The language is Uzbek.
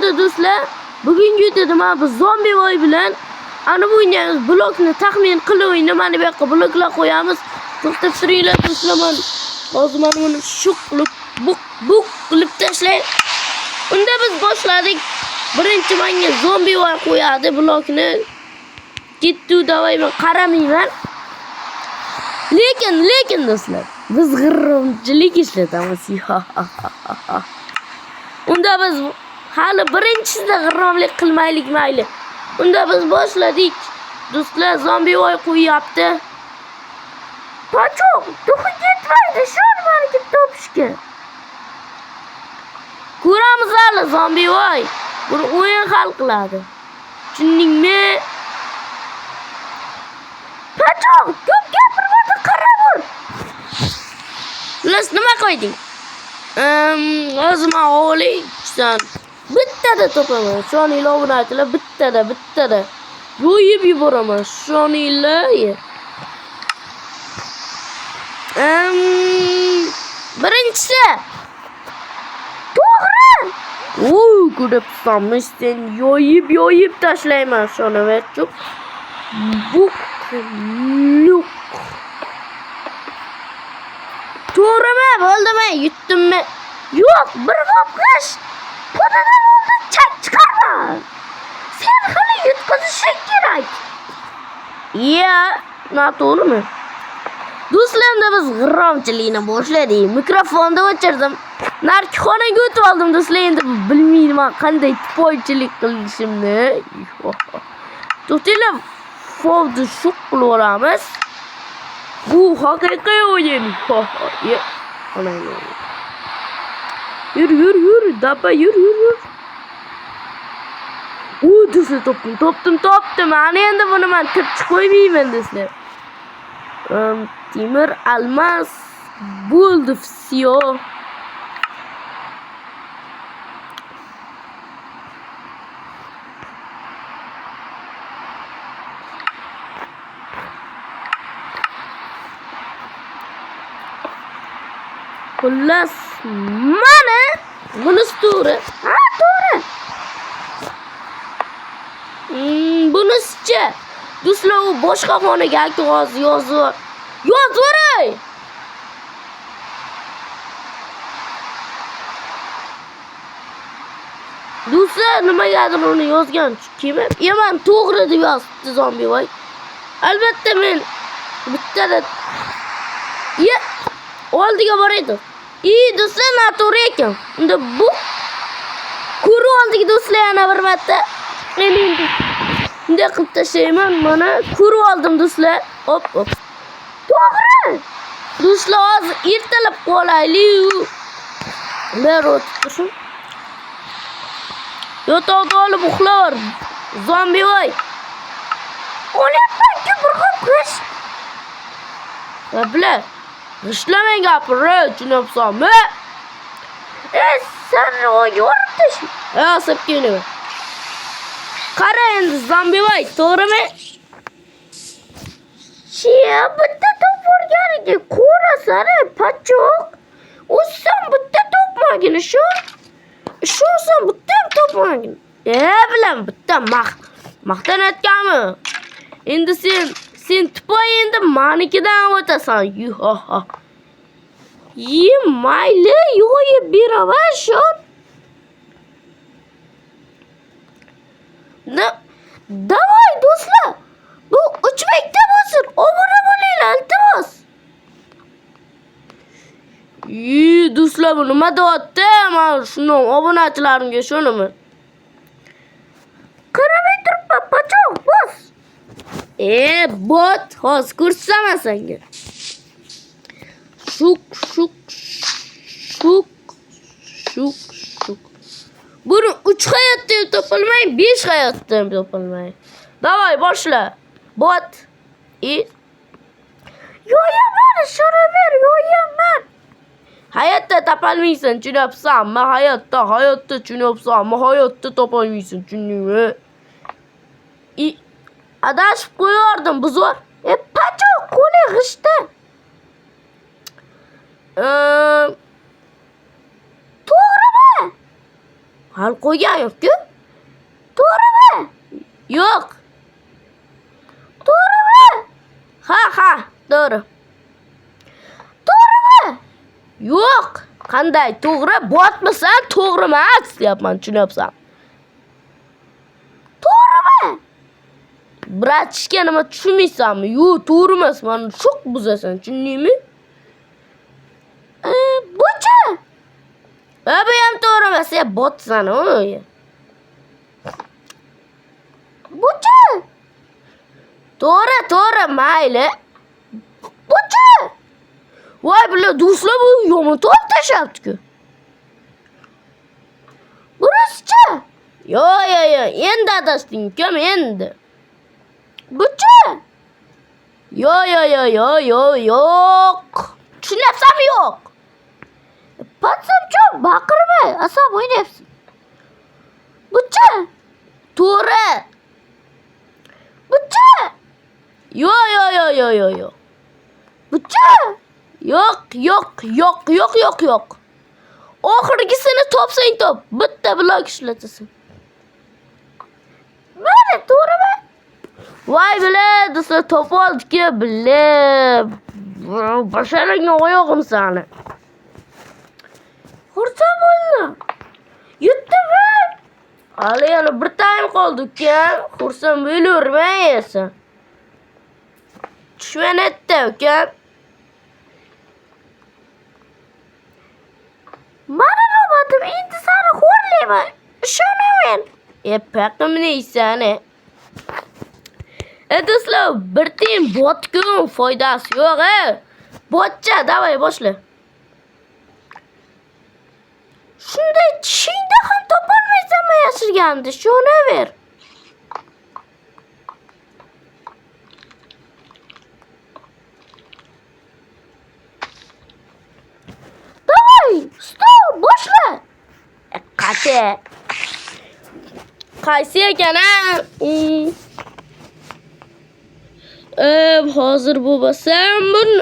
videoda do'stlar, bugungi videoda men bu zombi voy bilan ana bu o'ynaymiz. Blokni taxmin qilib nimani bu yoqqa bloklar qo'yamiz. To'xtab turinglar do'stlar, men hozir mana buni shu qilib bu qilib tashlay. Unda biz boshladik. Birinchi menga zombi voy qo'yadi blokni. Ketdi davay, men qaramayman. Lekin do'stlar, biz g'irromchilik ishlatamiz. Unda biz hali birinchisida g'irromlik qilmaylik mayli. Unda biz boshladik. Do'stlar, zombi voy qo'yapti. Pachoq, to'xi ketmaydi, shuni menga topishga. Ko'ramiz hali zombi voy. Buni o'yin hal qiladi. Tushundingmi? Pachoq, ko'p gapirmadi, qara bor. Xullas, nima qo'yding? Hozir men o'ylaysan. Bittada topaman. Shoninglar o'rnatila bittada. Yo'yib yuboraman. Shoninglar. Birinchisi. To'g'ri. Ko'ribsanmi, sen yo'yib tashlayman shuni va chup. Luk. To'g'rimi? Bo'ldimi? Yutdimmi? Yo'q, bir qopqish. Podadan oldin chak chiqarma. Sen hali yutqazishing kerak. Noto'g'rimi? Do'stlarimda biz g'irromchilikni boshladik. Mikrofonni o'chirdim. Narki xonaga o'tib oldim do'stlar, endi bilmayman qanday tipoychilik qilishimni. To'xtinglar, fovni shu qilib olamiz. Bu haqiqiy o'yin. Yur, dabba yur. Do'stlar, topdim. Ana endi buni men tirch qo'ymayman do'stlar. Temir, almas bo'ldi, всё. Xullas, mana bunisi to'g'ri. To'g'ri. Bunisi-chi? Do'stlar, u boshqa xonaga yozib. Yozvoray. Do'stlar, nimagadir uni yozgan kim? Men to'g'ri deb yozdi zombi voy. Albatta men bittada oldiga boraydi. Do'stlar, noto'g'ri ekan. Unda bu ko'rib oldik do'stlar, yana bir marta. Endi bunday qilib tashlayman. Mana ko'rib oldim do'stlar. Hop. To'g'ri. Do'stlar, hozir ertalab qolaylik. Bir o'tib. Yotoqda olib uxlar. Zombi voy. O'lyapman, bir qo'qish. Bilar. G'ishlamang gapirib, tushunabsanmi? Sen o'yyortish. Asabkini. Qara endi zombi voy, to'g'rimi? Bitta top o'rganiga ko'rasana, pachoq. O'zsan bitta topmagin shu. Sen bitta topmagin. Bilan bitta maqtanayotganmi? Endi sen tipoy endi manikidan o'tasan. Mayli, yo'yib beraman shu. Davay do'stlar. Bu uchmakda bo'lsin. Obuna bo'linglar, iltimos. Do'stlar, bu nima deyapti? Men shuni obunachilarimga shunimi? Qaramay turibman, pachoq, bos. Bot, hozir ko'rsataman senga. Shuk. Buni 3 hayotda ham topolmay, 5 hayotda ham topolmay. Davay, boshla. Bot. Yo'yaman, shuni ber, yo'yaman. Hayotda topolmaysan, tushunabsanmi? Hayotda tushunabsanmi? Hayotda topolmaysan, tushundingmi? Adashib qo'yardim, buzor. Pachoq, qo'li g'ishta. To'g'rimi? hal qo'ygan yo'q-ku. To'g'rimi? Yo'q. To'g'rimi? Ha, to'g'ri. To'g'rimi? Yo'q. Qanday to'g'ri? Botmisan, to'g'ri emas, deyapman, tushunyapsan? To'g'rimi? Bratishga nima tushunmaysanmi? Yo'q, to'g'ri emas. Meni shok buzasan, tushundingmi? Bu-chi? Bu ham to'g'ri emas, botsan, o'y. Bu-chi? To'g'ri, mayli. Bu-chi? Voy, bular do'stlar bu yomon to'p tashlabdi-ku. Burasi-chi? Yo'q, endi adashding, kim endi? Bu-chi? Yo'q. Tushunyapsanmi, yo'q? Patsam-cho, baqirma, asab o'ynayapsan. Bu-chi? To'g'ri. Bu-chi? Yo'q. Bu-chi? Yo'q. Oxirgisini topsang top, bitta blok ishlatasan. Mana, to'g'rimi? Voy, bilan, do'stlar top oldik-ku, bilan. Basharangga oyog'im sani. Xursand bo'ldim. Yutdimmi? Hali yana bir time qoldi-ku. Xursand bo'lavermaysan. Tushunayapti, uka. Mana robotim endi seni xo'rlayman. Ishonaver. Paqimniysan. Do'stlar, bir tiyin botku foydasi yo'q, Botcha, davay boshla. Shunday tishingda ham topolmaysanmi yashirganni? Ishonaver. Davay, stop, boshla. Qati. Qaysi ekan-a? Hozir bo'lsam buni